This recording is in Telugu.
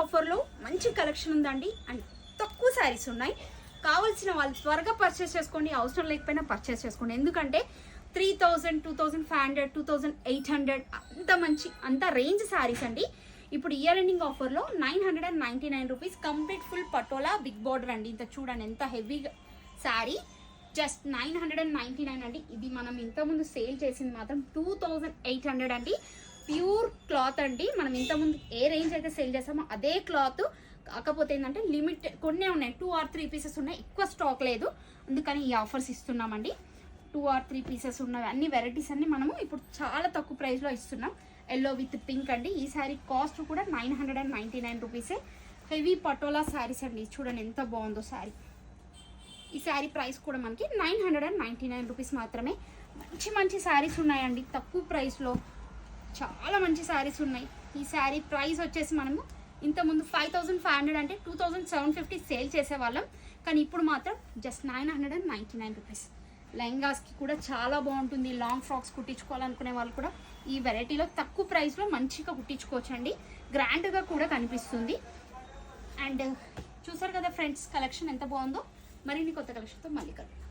ఆఫర్లో మంచి కలెక్షన్ ఉందండి అండ్ తక్కువ శారీస్ ఉన్నాయి. కావాల్సిన వాళ్ళు త్వరగా పర్చేస్ చేసుకోండి, అవసరం లేకపోయినా పర్చేస్ చేసుకోండి. ఎందుకంటే 3000, 2500, 2800 అంత రేంజ్ శారీస్ అండి. ఇప్పుడు ఇయర్ ఎండింగ్ ఆఫర్లో 999 rupees complete full patola big border అండి. ఇంత చూడండి ఎంత హెవీ శారీ, జస్ట్ 999 అండి. ఇది మనం ఇంతకుముందు సేల్ చేసింది మాత్రం 2800 అండి. ప్యూర్ క్లాత్ అండి. మనం ఇంతకుముందు ఏ రేంజ్ అయితే సేల్ చేస్తామో అదే క్లాత్, కాకపోతే ఏంటంటే లిమిట్ కొన్నే ఉన్నాయి, 2 or 3 పీసెస్ ఉన్నాయి, ఎక్కువ స్టాక్ లేదు, అందుకని ఈ ఆఫర్స్ ఇస్తున్నామండి. 2 or 3 పీసెస్ ఉన్నవి అన్ని వెరైటీస్ అన్ని మనము ఇప్పుడు చాలా తక్కువ ప్రైస్లో ఇస్తున్నాం. ఎల్లో విత్ పింక్ అండి. ఈ శారీ కాస్ట్ కూడా 999 రూపీసే. హెవీ పటోలా శారీస్ అండి. చూడండి ఎంత బాగుందో శారీ. ఈ శారీ ప్రైస్ కూడా మనకి 999 రూపీస్ మాత్రమే. మంచి శారీస్ ఉన్నాయండి తక్కువ ప్రైస్లో, చాలా మంచి శారీస్ ఉన్నాయి. ఈ శారీ ప్రైస్ వచ్చేసి మనము ఇంతకుముందు 5500 అంటే 2750 సేల్ చేసేవాళ్ళం, కానీ ఇప్పుడు మాత్రం జస్ట్ 999 రూపీస్. లెహంగాస్కి కూడా చాలా బాగుంటుంది. లాంగ్ ఫ్రాక్స్ కుట్టించుకోవాలనుకునే వాళ్ళు కూడా ఈ వెరైటీలో తక్కువ ప్రైస్లో మంచిగా కుట్టించుకోవచ్చు అండి. గ్రాండ్గా కూడా కనిపిస్తుంది. అండ్ చూసారు కదా ఫ్రెండ్స్, కలెక్షన్ ఎంత బాగుందో. మరిన్ని కొత్త కలెక్షన్తో మళ్ళీ కలుద్దాం.